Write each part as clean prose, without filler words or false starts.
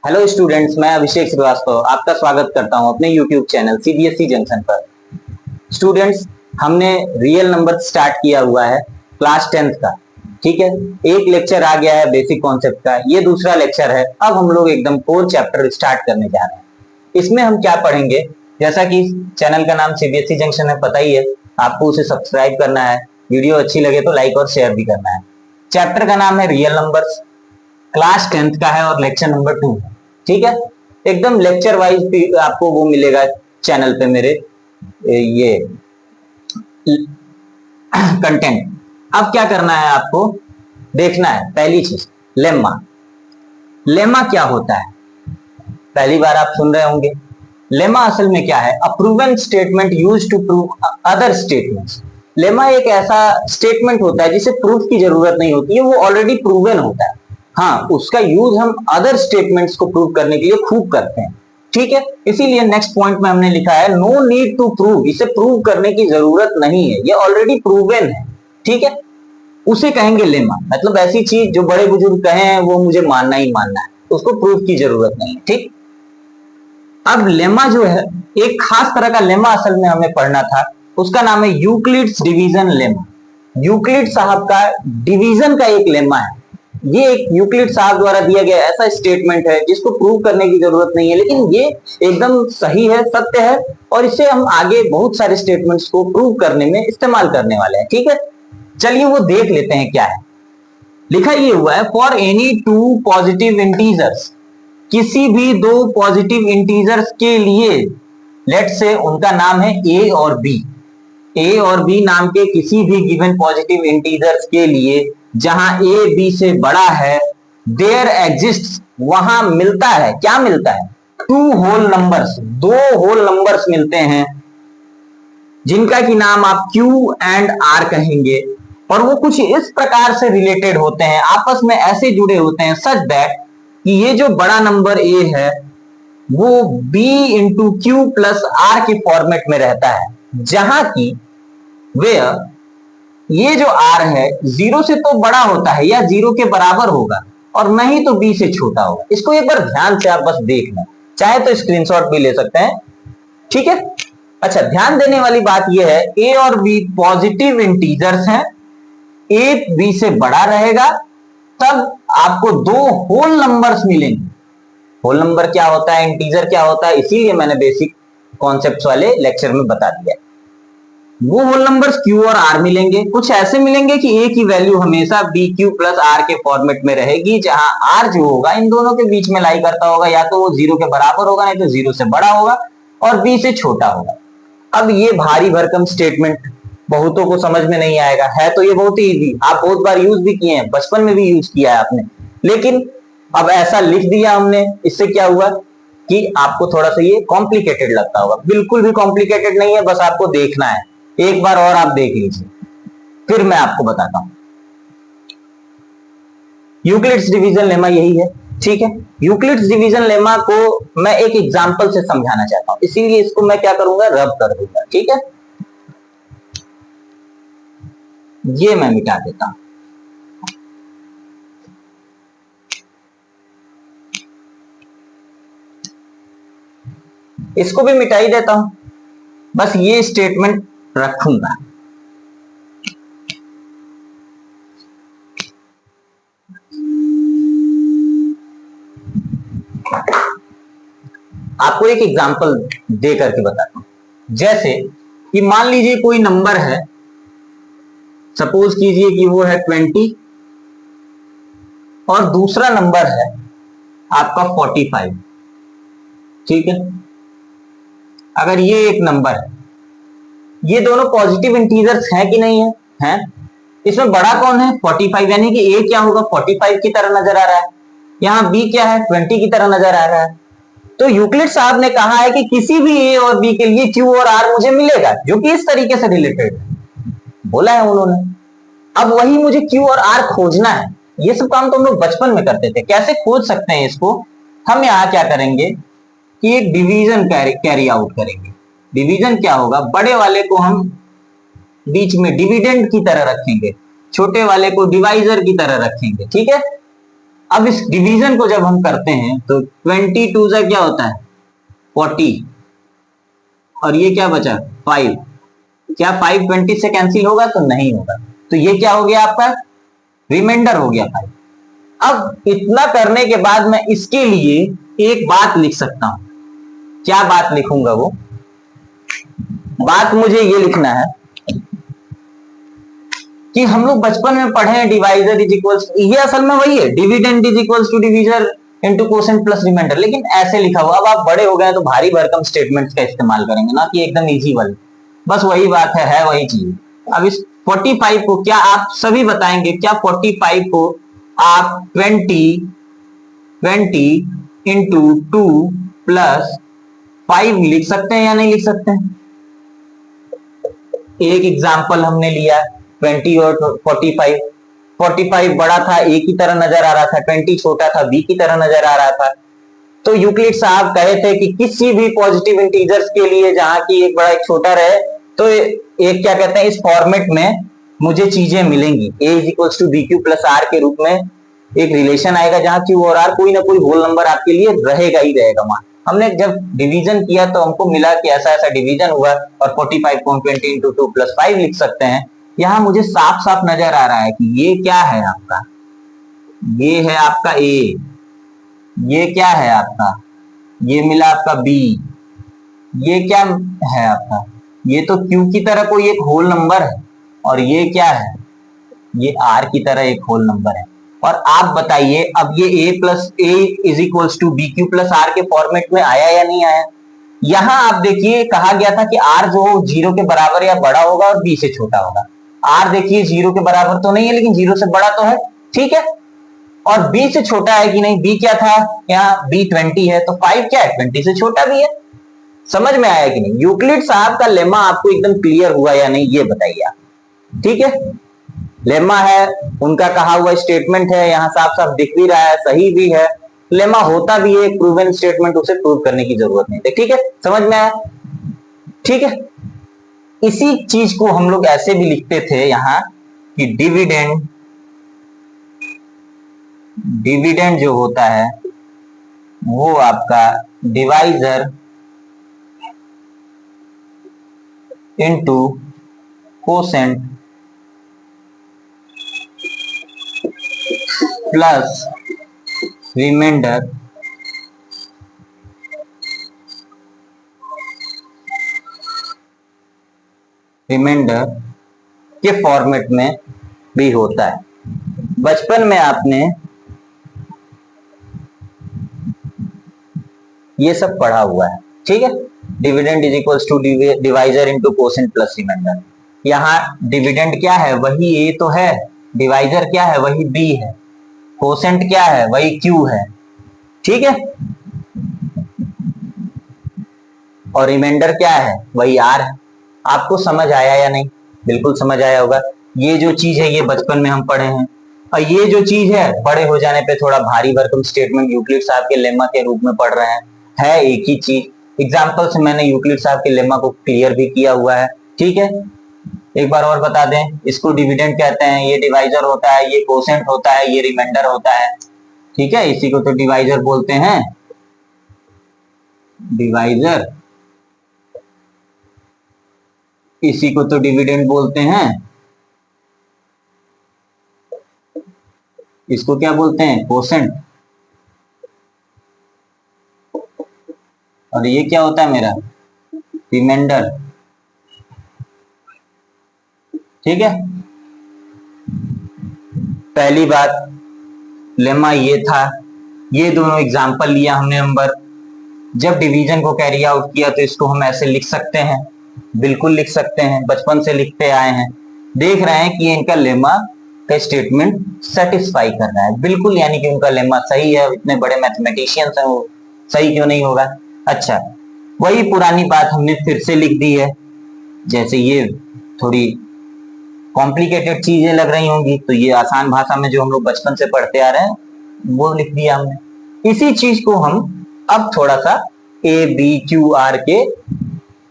Hello students, मैं अभिषेक श्रीवास्तव आपका स्वागत करता हूं अपने यूट्यूब चैनल सीबीएसई जंक्शन पर। स्टूडेंट्स, हमने रियल नंबर स्टार्ट किया हुआ है क्लास 10th का। ठीक है, एक लेक्चर आ गया है बेसिक कॉन्सेप्ट का, ये दूसरा लेक्चर है। अब हम लोग एकदम कोर चैप्टर स्टार्ट करने जा रहे हैं। इसमें हम क्या पढ़ेंगे, जैसा कि चैनल का नाम सीबीएसई जंक्शन है, पता ही है आपको, उसे सब्सक्राइब करना है, वीडियो अच्छी लगे तो लाइक और शेयर भी करना है। चैप्टर का नाम है रियल नंबर्स, क्लास 10th का है और लेक्चर नंबर 2 है। ठीक है, एकदम लेक्चर वाइज आपको वो मिलेगा चैनल पे मेरे ये कंटेंट। अब क्या करना है, आपको देखना है पहली चीज लेम्मा। लेम्मा क्या होता है, पहली बार आप सुन रहे होंगे। लेम्मा असल में क्या है, a proven statement used to prove other statements. Lemma एक ऐसा स्टेटमेंट होता है जिसे प्रूफ की जरूरत नहीं होती है, वो ऑलरेडी प्रूवन होता है। हाँ, उसका यूज हम अदर स्टेटमेंट्स को प्रूव करने के लिए खूब करते हैं। ठीक है, इसीलिए नेक्स्ट पॉइंट में हमने लिखा है नो नीड टू प्रूव, इसे प्रूव करने की जरूरत नहीं है, ये ऑलरेडी प्रूवन है। ठीक है, उसे कहेंगे लेमा। मतलब ऐसी चीज जो बड़े बुजुर्ग कहे हैं वो मुझे मानना ही मानना है, उसको प्रूफ की जरूरत नहीं है। ठीक, अब लेमा जो है, एक खास तरह का लेमा असल में हमें पढ़ना था, उसका नाम है यूक्लिड्स डिवीजन लेमा। यूक्लिड साहब का डिवीजन का एक लेमा है। ये एक यूक्लिड साहब द्वारा दिया गया ऐसा स्टेटमेंट है जिसको प्रूव करने की जरूरत नहीं है, लेकिन ये एकदम सही है, सत्य है, और इसे हम आगे बहुत सारे स्टेटमेंट्स को प्रूव करने में इस्तेमाल करने वाले हैं। ठीक है, चलिए वो देख लेते हैं क्या है। लिखा ये हुआ है, for any two positive integers, किसी भी दो पॉजिटिव इंटीजर्स के लिए, लेट से उनका नाम है ए और बी, ए और बी नाम के किसी भी गिवन पॉजिटिव इंटीजर्स के लिए जहां ए बी से बड़ा है, देयर एग्जिस्ट, वहां मिलता है, क्या मिलता है, टू होल नंबर्स, दो होल नंबर्स मिलते हैं जिनका की नाम आप Q एंड R कहेंगे, और वो कुछ इस प्रकार से रिलेटेड होते हैं, आपस में ऐसे जुड़े होते हैं सच दैट कि ये जो बड़ा नंबर A है वो B into Q plus R के फॉर्मेट में रहता है, जहां की वेयर ये जो R है जीरो से तो बड़ा होता है या जीरो के बराबर होगा, और नहीं तो B से छोटा होगा। इसको एक बार ध्यान से आप बस देखना, चाहे तो स्क्रीनशॉट भी ले सकते हैं। ठीक है, अच्छा, ध्यान देने वाली बात यह है A और B पॉजिटिव इंटीजर्स हैं, A B से बड़ा रहेगा तब आपको दो होल नंबर्स मिलेंगे। होल नंबर क्या होता है, इंटीजर क्या होता है, इसीलिए मैंने बेसिक कॉन्सेप्ट्स वाले लेक्चर में बता दिया। वो होल नंबर्स Q और R मिलेंगे, कुछ ऐसे मिलेंगे कि A की वैल्यू हमेशा BQ प्लस R के फॉर्मेट में रहेगी, जहां R जो होगा इन दोनों के बीच में लाई करता होगा, या तो वो जीरो के बराबर होगा, नहीं तो जीरो से बड़ा होगा, और B से छोटा होगा। अब ये भारी भरकम स्टेटमेंट बहुतों को समझ में नहीं आएगा, है तो ये बहुत ही इजी, आप बहुत बार यूज भी किए हैं, बचपन में भी यूज किया है आपने, लेकिन अब ऐसा लिख दिया हमने, इससे क्या हुआ कि आपको थोड़ा सा ये कॉम्प्लिकेटेड लगता होगा। बिल्कुल भी कॉम्प्लिकेटेड नहीं है, बस आपको देखना है, एक बार और आप देख लीजिए, फिर मैं आपको बताता हूं। यूक्लिड्स डिवीजन लेमा यही है। ठीक है, यूक्लिड्स डिवीजन लेमा को मैं एक एग्जांपल से समझाना चाहता हूं, इसीलिए इसको मैं क्या करूंगा, रब कर दूंगा। ठीक है, ये मैं मिटा देता हूं। इसको भी मिटा ही देता हूं, बस ये स्टेटमेंट रखूंगा। आपको एक एग्जांपल दे करके बताता हूं। जैसे कि मान लीजिए कोई नंबर है, सपोज कीजिए कि वो है 20, और दूसरा नंबर है आपका 45। ठीक है, अगर ये एक नंबर है, ये दोनों पॉजिटिव इंटीजर्स हैं कि नहीं है, हैं। इसमें बड़ा कौन है, 45, यानी कि A क्या होगा, 45 की तरह नजर आ रहा है, यहां B क्या है, 20 की तरह नजर आ रहा है। तो यूक्लिड साहब ने कहा है कि किसी भी A और B के लिए Q और R मुझे मिलेगा जो कि इस तरीके से रिलेटेड है, बोला है उन्होंने। अब वही मुझे Q और R खोजना है। ये सब काम तो हम लोग बचपन में करते थे, कैसे खोज सकते हैं इसको, हम यहाँ क्या करेंगे कि एक डिवीजन कैरी आउट करेंगे। डिवीजन क्या होगा, बड़े वाले को हम बीच में डिविडेंड की तरह रखेंगे, छोटे वाले को डिवाइजर की तरह रखेंगे। ठीक है, अब इस डिवीजन को जब हम करते हैं तो 22 से क्या होता है 40, और ये क्या बचा 5। क्या 5 20 से कैंसिल होगा? तो नहीं होगा। तो ये क्या हो गया आपका रिमाइंडर हो गया 5। अब इतना करने के बाद मैं इसके लिए एक बात लिख सकता हूं। क्या बात लिखूंगा? वो बात मुझे ये लिखना है कि हम लोग बचपन में पढ़े हैं डिवाइजर इज इक्वल्स, ये असल में वही है, dividend is equals to divisor into quotient plus remainder, लेकिन ऐसे लिखा हुआ। अब आप बड़े हो गए तो भारी भरकम स्टेटमेंट्स का इस्तेमाल करेंगे, ना कि एकदम इजी वाले। बस वही बात है वही चीज। अब इस 45 को क्या आप सभी बताएंगे, क्या 45 को आप 20 इंटू 2 प्लस 5 लिख सकते हैं या नहीं लिख सकते हैं? एक एग्जाम्पल हमने लिया 20 और 45। 45 बड़ा था ए की तरह नजर आ रहा था, 20 छोटा था बी की तरह नजर आ रहा था। तो यूक्लिड साहब कहे थे कि किसी भी पॉजिटिव इंटीजर्स के लिए जहां की एक बड़ा एक छोटा रहे, तो एक क्या कहते हैं इस फॉर्मेट में मुझे चीजें मिलेंगी, a is equals to B Q plus R के रूप में एक रिलेशन आएगा जहां क्यू और आर कोई ना कोई होल नंबर आपके लिए रहेगा ही रहेगा। वहां हमने जब डिवीजन किया तो हमको मिला कि ऐसा ऐसा डिवीजन हुआ, और 45 को 20 इंटू 2 प्लस 5 लिख सकते हैं। यहां मुझे साफ साफ नजर आ रहा है कि ये क्या है आपका, ये है आपका ए, ये क्या है आपका, ये मिला आपका बी, ये क्या है आपका, ये तो क्यू की तरह कोई एक होल नंबर है, और ये क्या है, ये आर की तरह एक होल नंबर है। और आप बताइए अब ये A plus A is equals to B Q plus R के फॉर्मेट में आया या नहीं आया? यहां आप देखिए कहा गया था कि आर जो हो 0 के बराबर या बड़ा होगा और बी से छोटा होगा। आर देखिए 0 के बराबर तो नहीं है लेकिन 0 से बड़ा तो है, ठीक है। और बी से छोटा है कि नहीं? बी क्या था यहाँ, बी 20 है, तो 5 क्या है 20 से छोटा भी है। समझ में आया कि नहीं? यूक्लिड साहब का लेमा आपको एकदम क्लियर हुआ या नहीं ये बताइए आप, ठीक है। लेमा है, उनका कहा हुआ स्टेटमेंट है, यहां साफ साफ दिख भी रहा है, सही भी है। लेमा होता भी है प्रूवन स्टेटमेंट, उसे प्रूव करने की जरूरत नहीं है, ठीक है। समझ में आया? ठीक है। इसी चीज को हम लोग ऐसे भी लिखते थे यहां कि डिविडेंड, डिविडेंड जो होता है वो आपका divisor into quotient plus remainder के फॉर्मेट में भी होता है। बचपन में आपने ये सब पढ़ा हुआ है, ठीक है। Dividend is equals to divisor into quotient plus remainder. यहाँ डिविडेंड क्या है, वही ए तो है, डिवाइजर क्या है, वही बी है, कोसेंट क्या है, वही क्यू है, ठीक है। और रिमाइंडर क्या है, वही आर है। आपको समझ आया या नहीं? बिल्कुल समझ आया होगा। ये जो चीज है ये बचपन में हम पढ़े हैं, और ये जो चीज है बड़े हो जाने पे थोड़ा भारी भरकम स्टेटमेंट यूक्लिड साहब के लेमा के रूप में पढ़ रहे हैं, है एक ही चीज। एग्जाम्पल से मैंने यूक्लिड साहब के लेमा को क्लियर भी किया हुआ है, ठीक है। एक बार और बता दें, इसको डिविडेंड कहते हैं, ये डिवाइजर होता है, ये कोसेंट होता है, ये रिमाइंडर होता है, ठीक है। इसी को तो डिवाइजर बोलते हैं, डिवाइजर, इसी को तो डिविडेंड बोलते हैं, इसको क्या बोलते हैं, कोसेंट। और ये क्या होता है मेरा, रिमाइंडर, ठीक है। पहली बात लेमा ये था, ये दोनों एग्जाम्पल लिया हमने नंबर। जब डिवीजन को कैरी आउट किया तो इसको हम ऐसे लिख सकते हैं, बिल्कुल लिख सकते हैं, बचपन से लिखते आए हैं। देख रहे हैं कि इनका लेमा का स्टेटमेंट सेटिस्फाई कर रहा है बिल्कुल, यानी कि उनका लेमा सही है। इतने बड़े मैथमेटिशियंस हैं, वो सही क्यों नहीं होगा। अच्छा, वही पुरानी बात हमने फिर से लिख दी है। जैसे ये थोड़ी कॉम्प्लिकेटेड चीजें लग रही होंगी तो ये आसान भाषा में जो हम लोग बचपन से पढ़ते आ रहे हैं वो लिख दिया हमने। इसी चीज को हम अब थोड़ा सा ए बी क्यू आर के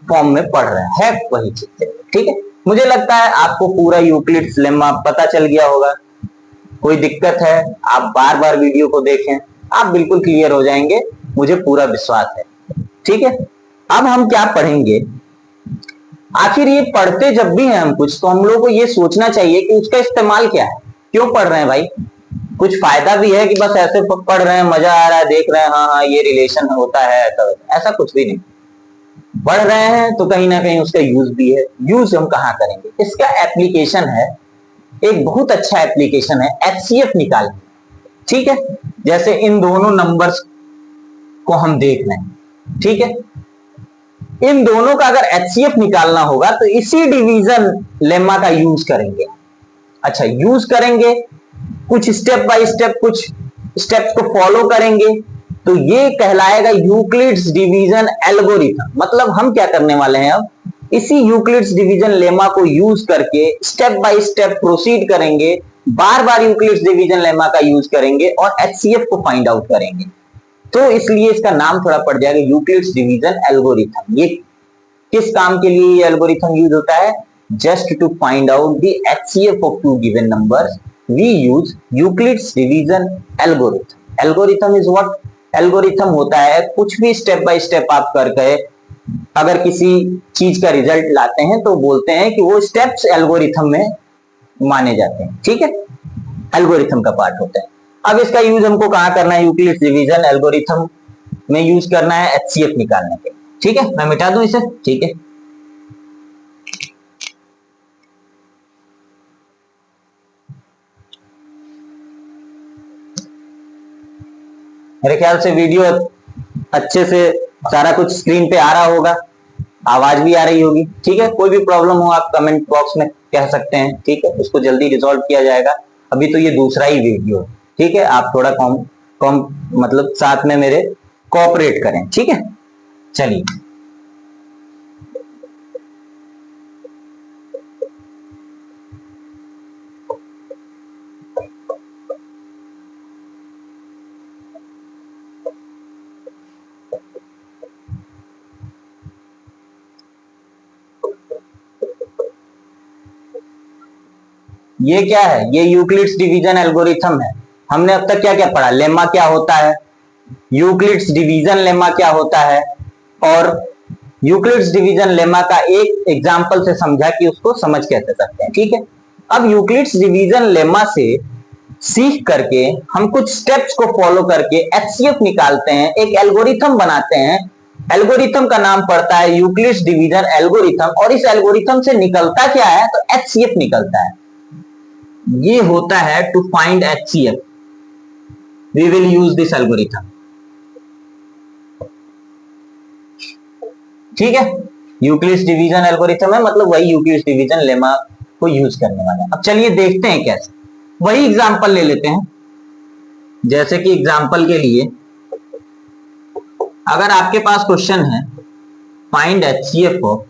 फॉर्म में पढ़ रहे हैं, है वही चीज, ठीक है। मुझे लगता है आपको पूरा यूक्लिड्स लेमा पता चल गया होगा। कोई दिक्कत है आप बार बार वीडियो को देखें, आप बिल्कुल क्लियर हो जाएंगे, मुझे पूरा विश्वास है। ठीक है, अब हम क्या पढ़ेंगे, आखिर ये पढ़ते जब भी हैं हम कुछ, तो हम लोग को ये सोचना चाहिए कि उसका इस्तेमाल क्या है, क्यों पढ़ रहे हैं भाई। कुछ फायदा भी है कि बस ऐसे पढ़ रहे हैं, मजा आ रहा है, देख रहे हैं, हाँ हाँ ये रिलेशन होता है, ऐसा कुछ भी नहीं। पढ़ रहे हैं तो कहीं ना कहीं उसका यूज भी है। यूज हम कहाँ करेंगे, इसका एप्लीकेशन है, एक बहुत अच्छा एप्लीकेशन है एचसीएफ निकालने। ठीक है, जैसे इन दोनों नंबर्स को हम देख रहे हैं, ठीक है, इन दोनों का अगर एचसीएफ निकालना होगा तो इसी डिवीजन लेमा का यूज करेंगे। अच्छा, यूज करेंगे, कुछ स्टेप बाय स्टेप कुछ स्टेप्स को फॉलो करेंगे, तो ये कहलाएगा यूक्लिड्स डिवीजन एल्गोरिथम। मतलब हम क्या करने वाले हैं, अब इसी यूक्लिड्स डिवीजन लेमा को यूज करके स्टेप बाय स्टेप प्रोसीड करेंगे, बार बार यूक्लिड्स डिवीजन लेमा का यूज करेंगे और एचसीएफ को फाइंड आउट करेंगे। तो इसलिए इसका नाम थोड़ा पड़ जाएगा यूक्लिड्स डिवीजन एल्गोरिथम। ये किस काम के लिए ये एल्गोरिथम यूज होता है, just to find out the HCF of two given numbers we use Euclid's division algorithm. Algorithm is what, algorithm होता है कुछ भी स्टेप बाय स्टेप आप करके अगर किसी चीज का रिजल्ट लाते हैं तो बोलते हैं कि वो स्टेप्स एल्गोरिथम में माने जाते हैं। ठीक है, एल्गोरिथम का पार्ट होता है। अब इसका यूज हमको कहाँ करना है, यूक्लिड्स डिवीजन एल्गोरिथम में यूज करना है एचसीएफ निकालने के। ठीक है, मैं मिटा दूं इसे। ठीक है, मेरे ख्याल से वीडियो अच्छे से सारा कुछ स्क्रीन पे आ रहा होगा, आवाज भी आ रही होगी। ठीक है, कोई भी प्रॉब्लम हो आप कमेंट बॉक्स में कह सकते हैं। ठीक है, उसको जल्दी रिजॉल्व किया जाएगा। अभी तो ये दूसरा ही वीडियो है। ठीक है, आप थोड़ा मतलब साथ में मेरे कोऑपरेट करें। ठीक है, चलिए ये क्या है, ये यूक्लिड्स डिवीजन एल्गोरिथम है। हमने अब तक क्या क्या पढ़ा, लेमा क्या होता है, यूक्लिड्स डिवीजन लेमा क्या होता है, और यूक्लिड्स डिवीजन लेमा का एक एग्जांपल से समझा कि उसको समझ कैसे सकते हैं। ठीक है, अब यूक्लिड्स डिवीजन लेमा से सीख करके हम कुछ स्टेप्स को फॉलो करके एचसीएफ निकालते हैं, एक एल्गोरिथम बनाते हैं। एल्गोरिथम का नाम पड़ता है यूक्लिड्स डिवीजन एल्गोरिथम, और इस एल्गोरिथम से निकलता क्या है, तो एचसीएफ निकलता है। ये होता है to find HCF, we will use this algorithm. ठीक है, यूक्लिड्स डिवीजन एल्गोरिथम है, मतलब वही यूक्लिड्स डिवीजन लेमा को यूज करने वाला है। अब चलिए देखते हैं कैसे, वही एग्जांपल ले लेते हैं। जैसे कि एग्जांपल के लिए अगर आपके पास क्वेश्चन है फाइंड एचसीएफ ऑफ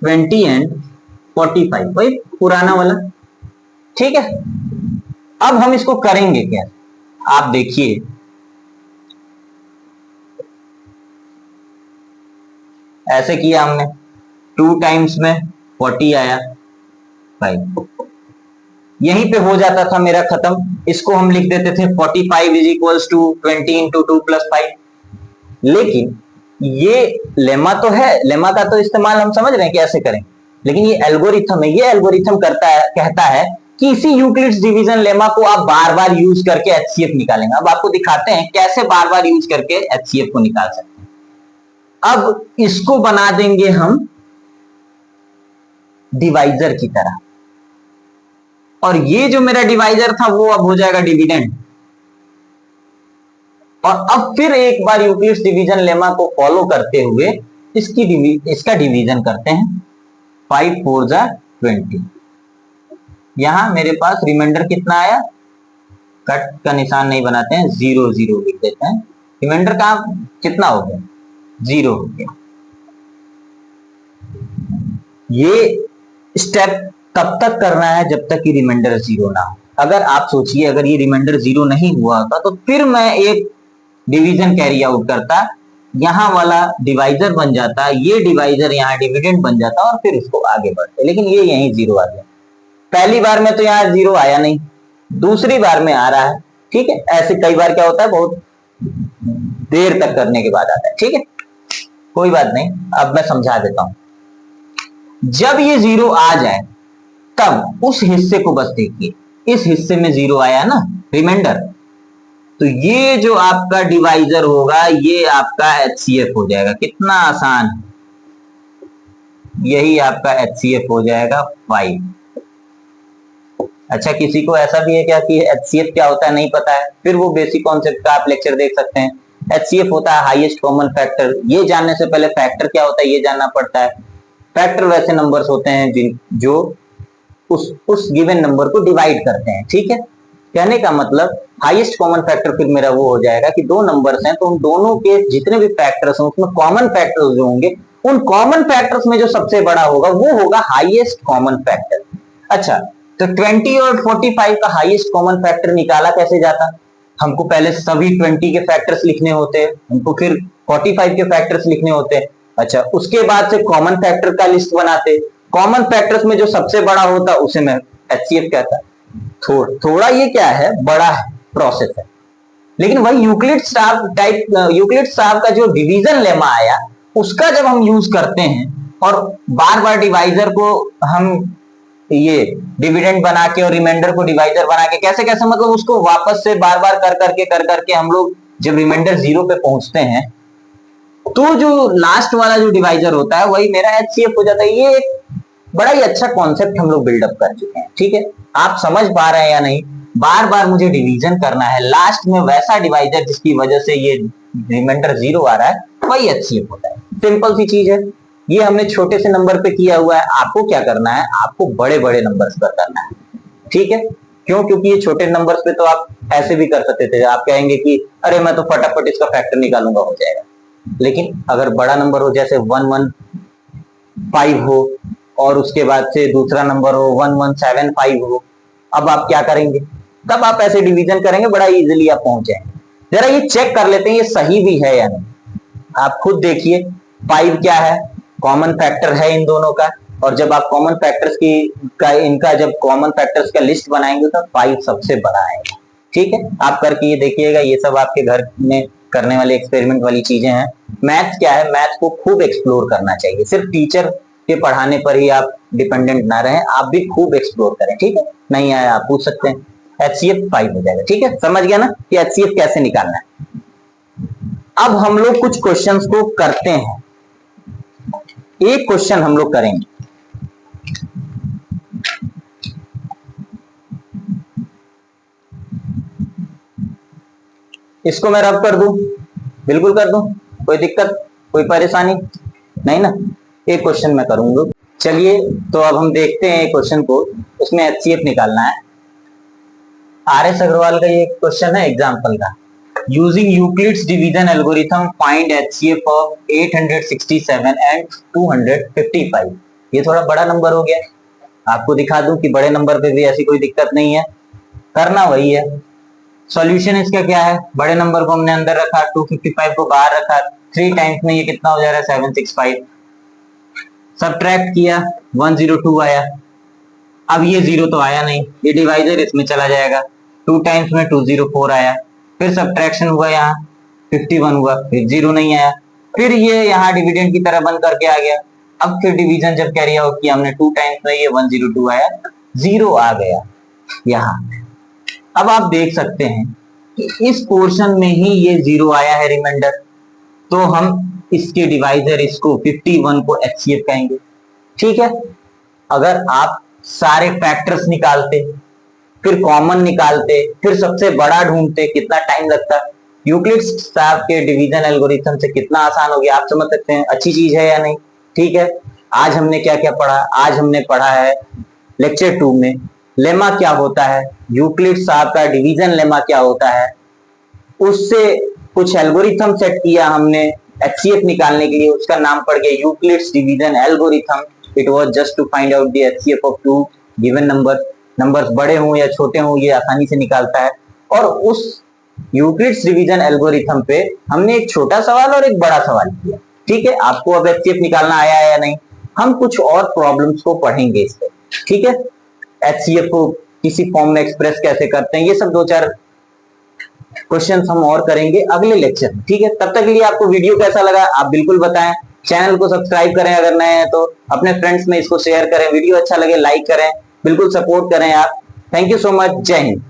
20 एंड 45, वही पुराना वाला। ठीक है, अब हम इसको करेंगे क्या, आप देखिए, ऐसे किया हमने, 2 टाइम्स में 40 आया 5, यहीं पे हो जाता था मेरा खत्म। इसको हम लिख देते थे 45 is equals to 20 into 2 plus 5। लेकिन ये लेमा तो है, लेमा का तो इस्तेमाल हम समझ रहे हैं कैसे करें, लेकिन ये एल्गोरिथम है। ये एल्गोरिथम कहता है कि इसी यूक्लिड्स डिवीजन लेमा को आप बार बार यूज करके एचसीएफ निकालेंगे। अब आपको दिखाते हैं कैसे बार बार यूज करके एचसीएफ को निकाल सकते हैं। अब इसको बना देंगे हम डिवाइजर की तरह, और ये जो मेरा डिवाइजर था वो अब हो जाएगा डिविडेंड। और अब फिर एक बार यूक्लिड्स डिवीजन लेमा को फॉलो करते हुए इसका डिवीजन करते हैं। 5 4 जा 20, यहां मेरे पास रिमाइंडर कितना आया, कट का निशान नहीं बनाते हैं, 0 0 लिख देते हैं। रिमाइंडर का कितना हो गया, 0 हो गया। ये स्टेप तब तक करना है जब तक कि रिमाइंडर 0 ना हो। अगर आप सोचिए अगर ये रिमाइंडर 0 नहीं हुआ होता तो फिर मैं एक डिवीजन कैरी आउट करता, यहां वाला डिवाइजर बन जाता, ये डिवाइजर यहां डिविडेंड बन जाता और फिर उसको आगे बढ़ते, लेकिन ये यहीं 0 आ गया। पहली बार में तो यहाँ जीरो आया नहीं, दूसरी बार में आ रहा है, ठीक है। ऐसे कई बार क्या होता है, बहुत देर तक करने के बाद आता है, ठीक है। कोई बात नहीं, अब मैं समझा देता हूं। जब ये जीरो आ जाए तब उस हिस्से को बस देखिए, इस हिस्से में जीरो आया ना, रिमाइंडर, तो ये जो आपका डिवाइजर होगा ये आपका एचसीएफ हो जाएगा। कितना आसान, यही आपका एचसीएफ हो जाएगा 5। अच्छा, किसी को ऐसा भी है क्या कि एचसीएफ क्या होता है नहीं पता है, फिर वो बेसिक कॉन्सेप्ट का आप लेक्चर देख सकते हैं। एचसीएफ होता है हाईएस्ट कॉमन फैक्टर। ये जानने से पहले फैक्टर क्या होता है ये जानना पड़ता है। फैक्टर वैसे नंबर्स होते हैं जो उस गिवन नंबर को डिवाइड करते हैं, ठीक है। कहने का मतलब हाईएस्ट कॉमन फैक्टर फिर मेरा वो हो जाएगा कि दो नंबर्स हैं तो उन दोनों के जितने भी फैक्टर्स हैं उसमें कॉमन फैक्टर्स जो होंगे, उन कॉमन फैक्टर्स में जो सबसे बड़ा होगा वो होगा हाईएस्ट कॉमन फैक्टर। अच्छा, तो 20 और 45 का हाईएस्ट कॉमन फैक्टर निकाला कैसे जाता? हमको पहले सभी 20 के फैक्टर्स लिखने होते हैं, हमको फिर 45 के फैक्टर्स लिखने होते हैं। अच्छा, उसके बाद से कॉमन फैक्टर का लिस्ट बनाते, कॉमन फैक्टर्स में जो सबसे बड़ा होता उसे मैं एचसीएफ कहता। थोड़ा ये क्या है, बड़ा है, प्रोसेस है, लेकिन वही यूक्लिड साहब का जो डिवीजन लेमा आया उसका जब हम यूज करते हैं और बार बार डिवाइजर को हम ये डिविडेंड बना के और रिमाइंडर को डिवाइजर बना के कैसे कैसे मतलब उसको वापस से बार बार कर करके हम लोग जब रिमाइंडर जीरो पे पहुंचते हैं तो जो लास्ट वाला जो डिवाइजर होता है वही मेरा एचसीएफ हो जाता है। ये एक बड़ा ही अच्छा कॉन्सेप्ट हम लोग बिल्डअप कर चुके हैं, ठीक है। आप समझ पा रहे हैं या नहीं? बार बार मुझे डिवीजन करना है, लास्ट में वैसा डिवाइजर जिसकी वजह से ये रिमाइंडर जीरो आ रहा है वही एचसीएफ होता है। सिंपल सी चीज है, ये हमने छोटे से नंबर पे किया हुआ है। आपको क्या करना है, आपको बड़े बड़े नंबर्स पर करना है, ठीक है। क्यों? क्योंकि ये छोटे नंबर्स पे तो आप ऐसे भी कर सकते थे, आप कहेंगे कि अरे मैं तो फटाफट इसका फैक्टर निकालूंगा, हो जाएगा। लेकिन अगर बड़ा नंबर हो जैसे 115 हो और उसके बाद से दूसरा नंबर हो 1175 हो, अब आप क्या करेंगे? तब आप ऐसे डिवीजन करेंगे, बड़ा इजीली आप पहुंच जाएंगे। जरा ये चेक कर लेते हैं ये सही भी है या नहीं। आप खुद देखिए 5 क्या है, कॉमन फैक्टर है इन दोनों का, और जब आप कॉमन फैक्टर्स इनका जब कॉमन फैक्टर्स का लिस्ट बनाएंगे तो 5 सबसे बड़ा आएगा, ठीक है। आप करके ये देखिएगा, ये सब आपके घर में करने वाले एक्सपेरिमेंट वाली चीजें हैं। मैथ्स क्या है, मैथ्स को खूब एक्सप्लोर करना चाहिए, सिर्फ टीचर के पढ़ाने पर ही आप डिपेंडेंट ना रहें, आप भी खूब एक्सप्लोर करें, ठीक है। नहीं आया आप पूछ सकते हैं। एचसीएफ 5 हो जाएगा, ठीक है। समझ गया ना कि एचसीएफ कैसे निकालना है। अब हम लोग कुछ क्वेश्चंस को करते हैं, एक क्वेश्चन हम लोग करेंगे। इसको मैं रब कर दूं? बिल्कुल कर दूं, कोई दिक्कत कोई परेशानी नहीं ना। एक क्वेश्चन मैं करूंगा। चलिए तो अब हम देखते हैं क्वेश्चन को, उसमें एचसीएफ निकालना है। आरएस अग्रवाल का ये क्वेश्चन है एग्जांपल का। Using Euclid's division algorithm find HCF of 867 and 255। ये थोड़ा बड़ा नंबर हो गया, आपको दिखा दूं कि बड़े नंबर पे भी ऐसी कोई दिक्कत नहीं है, करना वही है। सॉल्यूशन इसका क्या है, बड़े नंबर को हमने अंदर रखा, 255 को बाहर रखा, 3 टाइम्स में ये कितना हो जा रहा है 765। सब्ट्रैक्ट किया 102 आया। अब ये जीरो तो आया नहीं, ये डिवाइजर इसमें चला जाएगा, 2 टाइम्स में 204 आया। फिर सब्ट्रैक्शन हुआ, यहाँ 51 हुआ, फिर जीरो नहीं आया। फिर ये यहाँ डिविडेंड की तरह बन करके आ गया। अब फिर डिवीजन जब कैरी आउट किया हमने 2 टाइम्स में, ये 102 आया, जीरो आ गया यहाँ। अब आप देख सकते हैं कि इस पोर्शन में ही ये जीरो आया है रिमाइंडर, तो हम इसके डिवाइजर इसको 51 को एचसीएफ कहेंगे, ठीक है। अगर आप सारे फैक्टर्स निकालते, फिर कॉमन निकालते, फिर सबसे बड़ा ढूंढते, कितना टाइम लगता। यूक्लिड्स साहब के डिवीजन एल्गोरिथम से कितना आसान हो गया, आप समझ सकते हैं। अच्छी चीज है या नहीं? ठीक है। आज हमने क्या क्या पढ़ा? आज हमने पढ़ा है लेक्चर 2 में लेमा क्या होता है, यूक्लिड्स साहब का डिवीजन लेमा क्या होता है, उससे कुछ एल्गोरिथम सेट किया हमने एचसीएफ निकालने के लिए, उसका नाम पड़ गया Euclid's division algorithm. It was just to find out the HCF of 2 given number. Numbers बड़े हों या छोटे हों ये आसानी से निकालता है। और उस यूक्लिड्स डिवीजन एल्गोरिथम पे हमने एक छोटा सवाल और एक बड़ा सवाल किया, ठीक है। आपको अब एचसीएफ निकालना आया है या नहीं? हम कुछ और प्रॉब्लम्स को पढ़ेंगे इस पे, ठीक है। HCF को किसी फॉर्म में एक्सप्रेस कैसे करते हैं, ये सब 2-4 क्वेश्चंस हम और करेंगे अगले लेक्चर में। ठीक है, तब तक के लिए आपको वीडियो कैसा लगा आप बिल्कुल बताएं। चैनल को सब्सक्राइब करें अगर नए हैं तो, अपने फ्रेंड्स में इसको शेयर करें, वीडियो अच्छा लगे लाइक करें, बिल्कुल सपोर्ट करें आप। थैंक यू सो मच, जय हिंद।